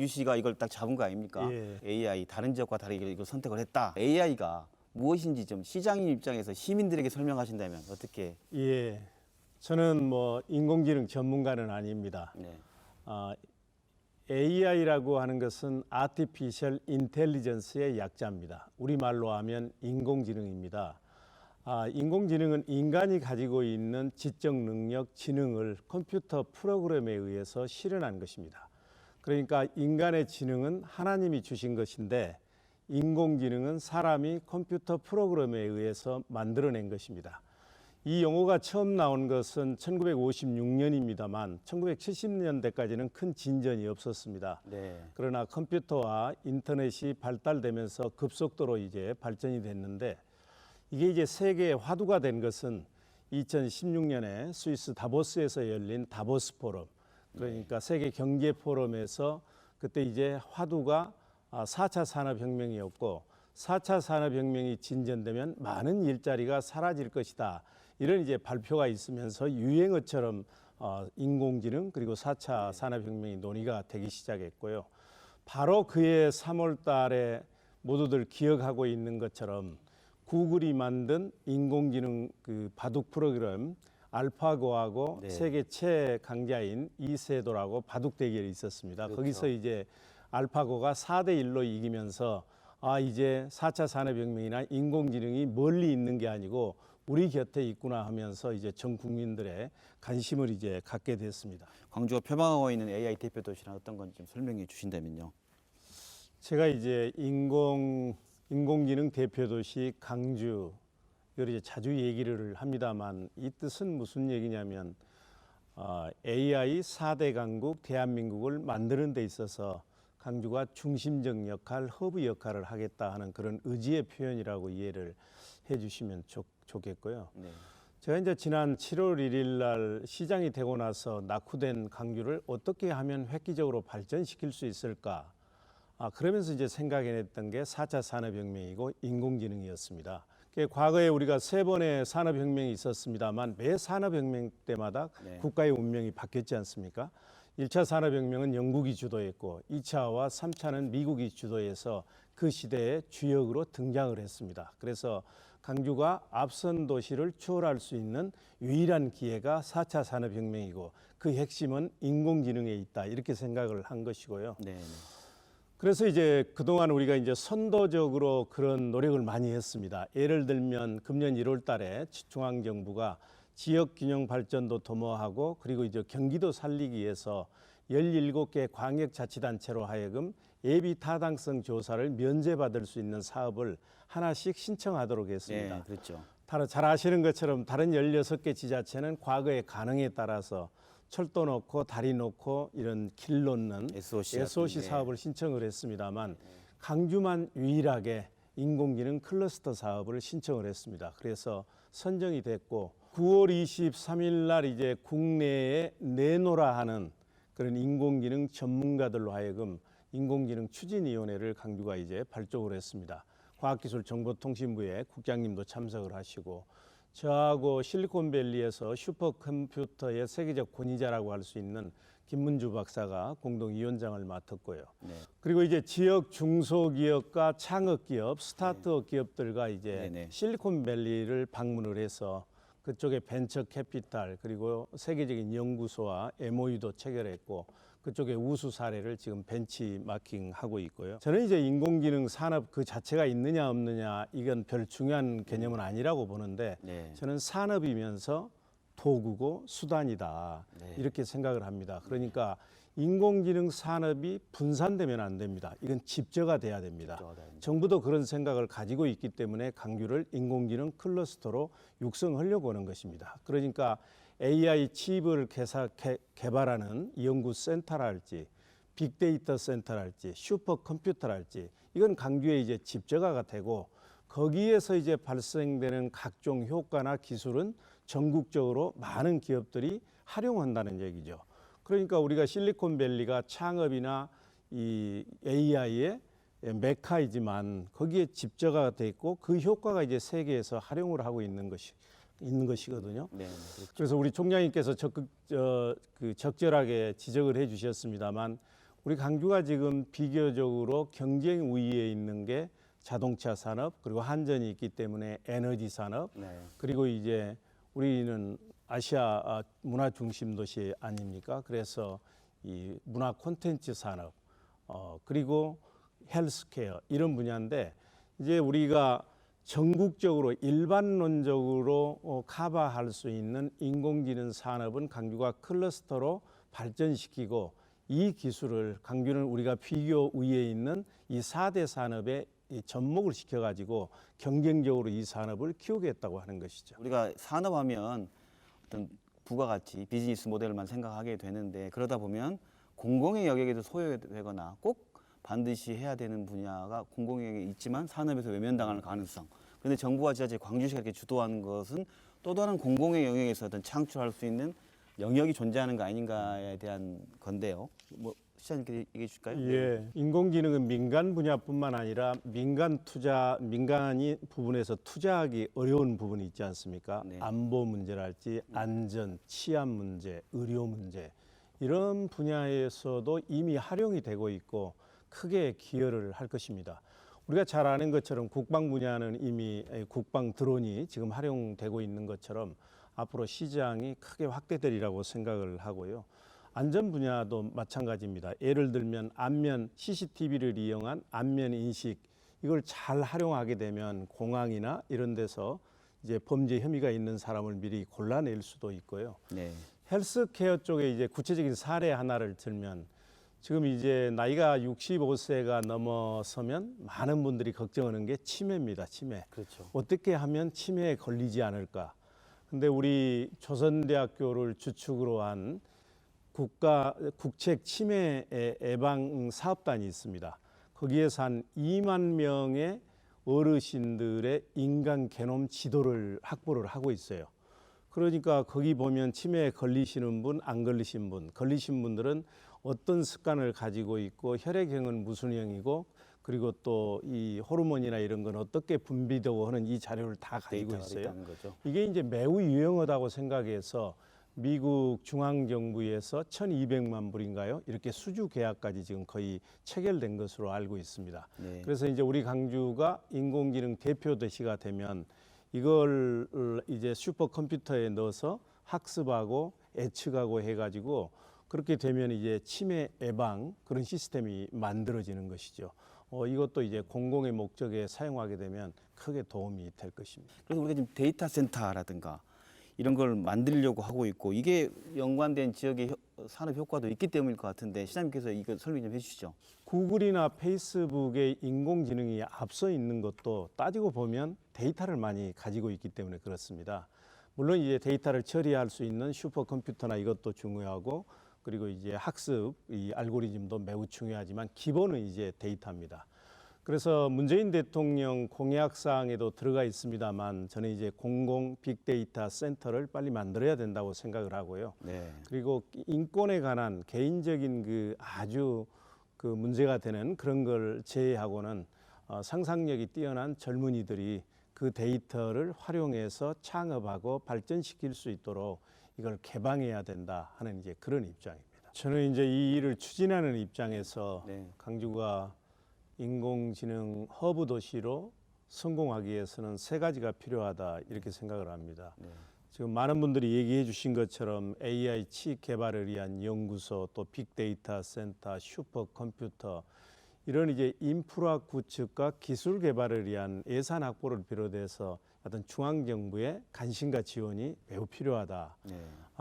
UC가 이걸 딱 잡은 거 아닙니까? 예. AI 다른 지역과 다르게 이걸 선택을 했다. AI가 무엇인지 좀 시장인 입장에서 시민들에게 설명하신다면 어떻게? 예, 저는 뭐 인공지능 전문가는 아닙니다. 네. AI라고 하는 것은 Artificial Intelligence의 약자입니다. 우리말로 하면 인공지능입니다. 인공지능은 인간이 가지고 있는 지적 능력, 지능을 컴퓨터 프로그램에 의해서 실현한 것입니다. 그러니까 인간의 지능은 하나님이 주신 것인데 인공지능은 사람이 컴퓨터 프로그램에 의해서 만들어낸 것입니다. 이 용어가 처음 나온 것은 1956년입니다만 1970년대까지는 큰 진전이 없었습니다. 네. 그러나 컴퓨터와 인터넷이 발달되면서 급속도로 이제 발전이 됐는데 이게 이제 세계의 화두가 된 것은 2016년에 스위스 다보스에서 열린 다보스 포럼, 그러니까 세계 경제 포럼에서 그때 이제 화두가 4차 산업혁명이었고 4차 산업혁명이 진전되면 많은 일자리가 사라질 것이다. 이런 이제 발표가 있으면서 유행어처럼 인공지능 그리고 4차 산업혁명이 논의가 되기 시작했고요. 바로 그해 3월 달에 모두들 기억하고 있는 것처럼 구글이 만든 인공지능 그 바둑 프로그램 알파고하고 네. 세계 최강자인 이세돌하고 바둑 대결이 있었습니다. 그렇죠. 거기서 이제 알파고가 4대 1로 이기면서 이제 4차 산업혁명이나 인공지능이 멀리 있는 게 아니고 우리 곁에 있구나 하면서 이제 전 국민들의 관심을 이제 갖게 됐습니다. 광주가 표방하고 있는 AI 대표 도시는 어떤 건지 좀 설명해 주신다면요. 제가 이제 인공지능 대표 도시 강주 이걸 이제 자주 얘기를 합니다만 이 뜻은 무슨 얘기냐면 AI 4대 강국 대한민국을 만드는 데 있어서 강주가 중심적 역할, 허브 역할을 하겠다 하는 그런 의지의 표현이라고 이해를 해주시면 좋겠고요. 네. 제가 이제 지난 7월 1일 날 시장이 되고 나서 낙후된 강주를 어떻게 하면 획기적으로 발전시킬 수 있을까? 그러면서 이제 생각해냈던 게 4차 산업혁명이고 인공지능이었습니다. 과거에 우리가 3번의 산업혁명이 있었습니다만 매 산업혁명 때마다 네. 국가의 운명이 바뀌었지 않습니까? 1차 산업혁명은 영국이 주도했고 2차와 3차는 미국이 주도해서 그 시대의 주역으로 등장을 했습니다. 그래서 강주가 앞선 도시를 추월할 수 있는 유일한 기회가 4차 산업혁명이고 그 핵심은 인공지능에 있다 이렇게 생각을 한 것이고요. 네. 그래서 이제 그동안 우리가 이제 선도적으로 그런 노력을 많이 했습니다. 예를 들면 금년 1월 달에 중앙정부가 지역균형 발전도 도모하고 그리고 이제 경기도 살리기 위해서 17개 광역자치단체로 하여금 예비 타당성 조사를 면제받을 수 있는 사업을 하나씩 신청하도록 했습니다. 네, 그렇죠. 잘 아시는 것처럼 다른 16개 지자체는 과거의 가능에 따라서 철도 놓고 다리 놓고 이런 길 놓는 SOC 사업을 신청을 했습니다만 강주만 유일하게 인공지능 클러스터 사업을 신청을 했습니다. 그래서 선정이 됐고 9월 23일 날 이제 국내에 내놓으라 하는 그런 인공지능 전문가들로 하여금 인공지능 추진위원회를 강주가 이제 발족을 했습니다. 과학기술정보통신부의 국장님도 참석을 하시고 저하고 실리콘밸리에서 슈퍼컴퓨터의 세계적 권위자라고 할 수 있는 김문주 박사가 공동위원장을 맡았고요. 네. 그리고 이제 지역 중소기업과 창업기업, 스타트업 기업들과 이제 실리콘밸리를 방문을 해서 그쪽에 벤처 캐피탈 그리고 세계적인 연구소와 MOU도 체결했고 그쪽에 우수 사례를 지금 벤치마킹하고 있고요. 저는 이제 인공지능 산업 그 자체가 있느냐 없느냐 이건 별 중요한 개념은 아니라고 보는데 저는 산업이면서 도구고 수단이다 이렇게 생각을 합니다. 그러니까 인공지능 산업이 분산되면 안 됩니다. 이건 집저가 돼야 됩니다. 정부도 그런 생각을 가지고 있기 때문에 강주를 인공지능 클러스터로 육성하려고 하는 것입니다. 그러니까 AI 칩을 개발하는 연구센터랄지 빅데이터 센터랄지 슈퍼컴퓨터랄지 이건 강주에 이제 집저가가 되고 거기에서 이제 발생되는 각종 효과나 기술은 전국적으로 많은 기업들이 활용한다는 얘기죠. 그러니까 우리가 실리콘밸리가 창업이나 이 AI의 메카이지만 거기에 집저가가 돼 있고 그 효과가 이제 세계에서 활용을 하고 있는 것이거든요. 네, 그래서 우리 총장님께서 적절하게 지적을 해주셨습니다만 우리 강주가 지금 비교적으로 경쟁 우위에 있는 게 자동차 산업, 그리고 한전이 있기 때문에 에너지 산업, 네. 그리고 이제 우리는 아시아 문화 중심 도시 아닙니까? 그래서 이 문화 콘텐츠 산업, 그리고 헬스케어 이런 분야인데, 이제 우리가 전국적으로 일반론적으로 커버할 수 있는 인공지능 산업은 강주가 클러스터로 발전시키고, 이 기술을 강주는 우리가 비교 위에 있는 이 4대 산업에 접목을 시켜가지고 경쟁적으로 이 산업을 키우겠다고 하는 것이죠. 우리가 산업하면 어떤 부가가치, 비즈니스 모델만 생각하게 되는데, 그러다 보면 공공의 영역에도 소요되거나 꼭 반드시 해야 되는 분야가 공공의 영역에 있지만 산업에서 외면당하는 가능성. 그런데 정부와 지자체, 광주시가 이렇게 주도하는 것은 또 다른 공공의 영역에서 어떤 창출할 수 있는 영역이 존재하는 거 아닌가에 대한 건데요. 뭐 시장님께 얘기해 주실까요? 예, 인공지능은 민간 분야뿐만 아니라 민간이 부분에서 투자하기 어려운 부분이 있지 않습니까? 네. 안보 문제랄지 안전, 치안 문제, 의료 문제 이런 분야에서도 이미 활용이 되고 있고 크게 기여를 할 것입니다. 우리가 잘 아는 것처럼 국방 분야는 이미 국방 드론이 지금 활용되고 있는 것처럼 앞으로 시장이 크게 확대되리라고 생각을 하고요. 안전 분야도 마찬가지입니다. 예를 들면 안면 CCTV를 이용한 안면 인식, 이걸 잘 활용하게 되면 공항이나 이런 데서 이제 범죄 혐의가 있는 사람을 미리 골라낼 수도 있고요. 네. 헬스케어 쪽에 이제 구체적인 사례 하나를 들면, 지금 이제 나이가 65세가 넘어서면 많은 분들이 걱정하는 게 치매입니다. 치매. 그렇죠. 어떻게 하면 치매에 걸리지 않을까? 근데 우리 조선대학교를 주축으로 한 국책 치매 예방 사업단이 있습니다. 거기에서 한 2만 명의 어르신들의 인간 게놈 지도를 확보를 하고 있어요. 그러니까 거기 보면 치매에 걸리시는 분, 안 걸리신 분, 걸리신 분들은 어떤 습관을 가지고 있고 혈액형은 무슨 형이고, 그리고 또 이 호르몬이나 이런 건 어떻게 분비되고 하는 이 자료를 다 가지고 있어요. 거죠. 이게 이제 매우 유용하다고 생각해서 미국 중앙정부에서 1,200만 불인가요? 이렇게 수주 계약까지 지금 거의 체결된 것으로 알고 있습니다. 네. 그래서 이제 우리 강주가 인공지능 대표 도시가 되면 이걸 이제 슈퍼컴퓨터에 넣어서 학습하고 예측하고 해가지고 그렇게 되면 이제 치매 예방 그런 시스템이 만들어지는 것이죠. 이것도 이제 공공의 목적에 사용하게 되면 크게 도움이 될 것입니다. 그래서 우리가 지금 데이터 센터라든가 이런 걸 만들려고 하고 있고, 이게 연관된 지역의 산업 효과도 있기 때문일 것 같은데, 시장님께서 이거 설명 좀 해주시죠. 구글이나 페이스북의 인공지능이 앞서 있는 것도 따지고 보면 데이터를 많이 가지고 있기 때문에 그렇습니다. 물론 이제 데이터를 처리할 수 있는 슈퍼컴퓨터나 이것도 중요하고, 그리고 이제 학습, 이 알고리즘도 매우 중요하지만 기본은 이제 데이터입니다. 그래서 문재인 대통령 공약사항에도 들어가 있습니다만, 저는 이제 공공 빅데이터 센터를 빨리 만들어야 된다고 생각을 하고요. 네. 그리고 인권에 관한 개인적인 그 아주 그 문제가 되는 그런 걸 제외하고는 상상력이 뛰어난 젊은이들이 그 데이터를 활용해서 창업하고 발전시킬 수 있도록 이걸 개방해야 된다 하는 이제 그런 입장입니다. 저는 이제 이 일을 추진하는 입장에서 네. 강주가 인공지능 허브 도시로 성공하기 위해서는 세 가지가 필요하다 이렇게 생각을 합니다. 네. 지금 많은 분들이 얘기해 주신 것처럼 AI 칩 개발을 위한 연구소, 또 빅데이터 센터, 슈퍼컴퓨터 이런 이제 인프라 구축과 기술 개발을 위한 예산 확보를 비롯해서 어떤 중앙 정부의 관심과 지원이 매우 필요하다. 네.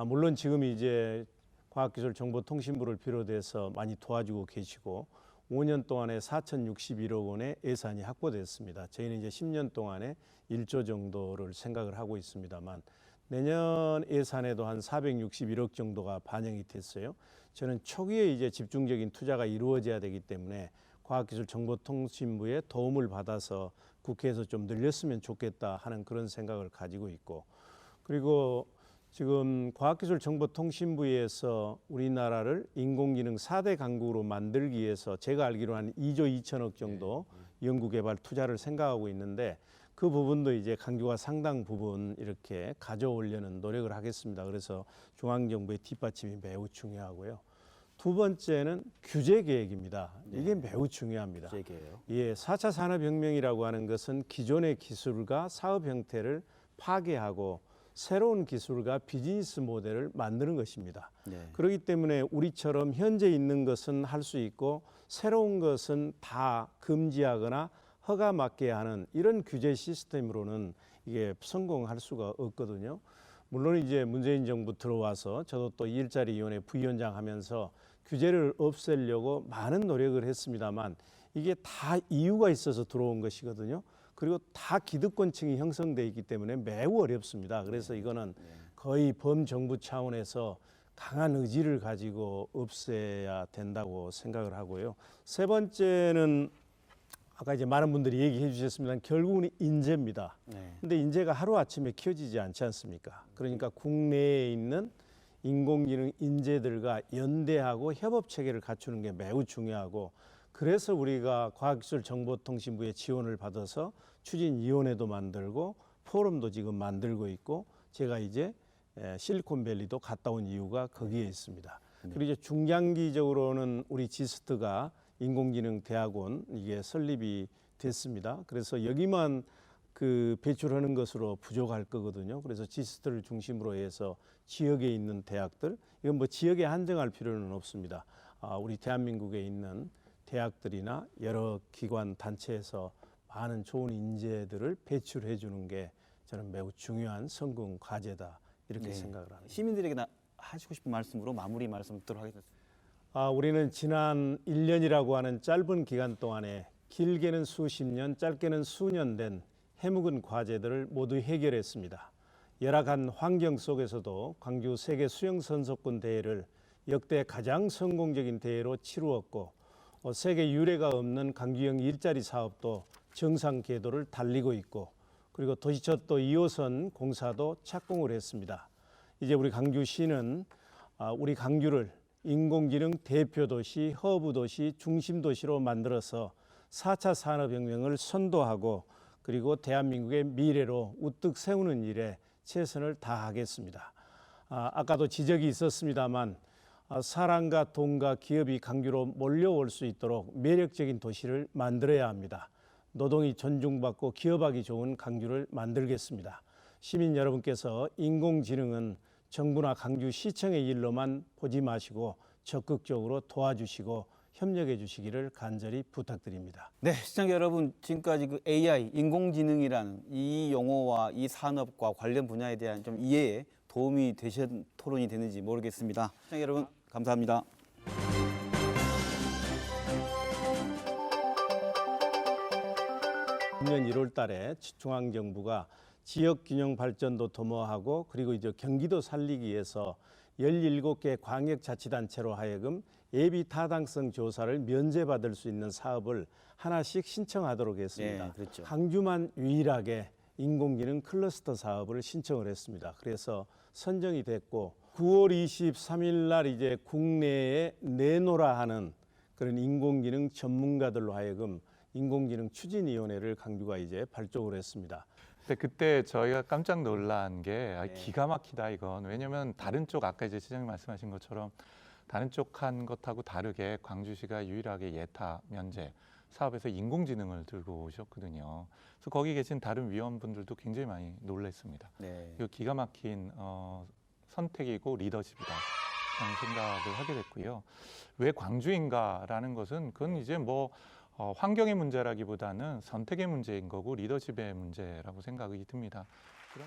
물론 지금 이제 과학기술정보통신부를 비롯해서 많이 도와주고 계시고 5년 동안에 4,061억 원의 예산이 확보됐습니다. 저희는 이제 10년 동안에 1조 정도를 생각을 하고 있습니다만 내년 예산에도 한 461억 정도가 반영이 됐어요. 저는 초기에 이제 집중적인 투자가 이루어져야 되기 때문에 과학기술정보통신부의 도움을 받아서 국회에서 좀 늘렸으면 좋겠다 하는 그런 생각을 가지고 있고, 그리고 지금 과학기술정보통신부에서 우리나라를 인공지능 4대 강국으로 만들기 위해서 제가 알기로 한 2조 2천억 정도 연구개발 투자를 생각하고 있는데, 그 부분도 이제 강주가 상당 부분 이렇게 가져오려는 노력을 하겠습니다. 그래서 중앙정부의 뒷받침이 매우 중요하고요. 두 번째는 규제 계획입니다. 이게 매우 중요합니다. 제게요. 예, 4차 산업혁명이라고 하는 것은 기존의 기술과 사업 형태를 파괴하고 새로운 기술과 비즈니스 모델을 만드는 것입니다. 네. 그렇기 때문에 우리처럼 현재 있는 것은 할 수 있고 새로운 것은 다 금지하거나 허가 맞게 하는 이런 규제 시스템으로는 이게 성공할 수가 없거든요. 물론 이제 문재인 정부 들어와서 저도 또 일자리위원회 부위원장 하면서 규제를 없애려고 많은 노력을 했습니다만 이게 다 이유가 있어서 들어온 것이거든요. 그리고 다 기득권층이 형성돼 있기 때문에 매우 어렵습니다. 그래서 이거는 거의 범정부 차원에서 강한 의지를 가지고 없애야 된다고 생각을 하고요. 세 번째는 아까 이제 많은 분들이 얘기해 주셨습니다. 결국은 인재입니다. 네. 근데 인재가 하루아침에 키워지지 않지 않습니까? 그러니까 국내에 있는 인공지능 인재들과 연대하고 협업 체계를 갖추는 게 매우 중요하고 그래서 우리가 과학기술정보통신부의 지원을 받아서 추진위원회도 만들고 포럼도 지금 만들고 있고 제가 이제 실리콘밸리도 갔다 온 이유가 거기에 있습니다. 그리고 이제 중장기적으로는 우리 지스트가 인공지능 대학원 이게 설립이 됐습니다. 그래서 여기만 그 배출하는 것으로 부족할 거거든요. 그래서 지스트를 중심으로 해서 지역에 있는 대학들 이건 뭐 지역에 한정할 필요는 없습니다. 우리 대한민국에 있는 대학들이나 여러 기관 단체에서 많은 좋은 인재들을 배출해 주는 게 저는 매우 중요한 성공 과제다 이렇게 생각을 합니다. 시민들에게 하시고 싶은 말씀으로 마무리 말씀 듣도록 하겠습니다. 우리는 지난 1년이라고 하는 짧은 기간 동안에 길게는 수십 년, 짧게는 수년 된 해묵은 과제들을 모두 해결했습니다. 열악한 환경 속에서도 광주 세계 수영 선수권 대회를 역대 가장 성공적인 대회로 치루었고 세계 유례가 없는 광주형 일자리 사업도 정상 궤도를 달리고 있고 그리고 도시철도 2호선 공사도 착공을 했습니다. 이제 우리 광주시는 우리 광주를 인공지능 대표도시, 허브도시, 중심도시로 만들어서 4차 산업혁명을 선도하고 그리고 대한민국의 미래로 우뚝 세우는 일에 최선을 다하겠습니다. 아까도 지적이 있었습니다만 사람과 돈과 기업이 광주로 몰려올 수 있도록 매력적인 도시를 만들어야 합니다. 노동이 존중받고 기업하기 좋은 광주를 만들겠습니다. 시민 여러분께서 인공지능은 정부나 광주시청의 일로만 보지 마시고 적극적으로 도와주시고 협력해 주시기를 간절히 부탁드립니다. 네, 시청자 여러분, 지금까지 그 AI, 인공지능이라는 이 용어와 이 산업과 관련 분야에 대한 좀 이해에 도움이 되신 토론이 되는지 모르겠습니다. 시청자 여러분, 감사합니다. 작년 1월 달에 중앙정부가 지역균형 발전도 도모하고 그리고 이제 경기도 살리기 위해서 17개 광역자치단체로 하여금 예비 타당성 조사를 면제받을 수 있는 사업을 하나씩 신청하도록 했습니다. 네, 그렇죠. 광주만 유일하게 인공지능 클러스터 사업을 신청을 했습니다. 그래서 선정이 됐고 9월 23일 날 이제 국내에 내놓으라 하는 그런 인공지능 전문가들로 하여금 인공지능 추진위원회를 광주가 이제 발족을 했습니다. 근데 그때 저희가 깜짝 놀란 게 기가 막히다 이건. 왜냐하면 다른 쪽 아까 이제 시장님 말씀하신 것처럼 다른 쪽 한 것하고 다르게 광주시가 유일하게 예타 면제 사업에서 인공지능을 들고 오셨거든요. 그래서 거기 계신 다른 위원분들도 굉장히 많이 놀랐습니다. 네. 이거 기가 막힌 선택이고 리더십이다 라는 생각을 하게 됐고요. 왜 광주인가라는 것은 그건 이제 뭐 환경의 문제라기보다는 선택의 문제인 거고 리더십의 문제라고 생각이 듭니다. 그런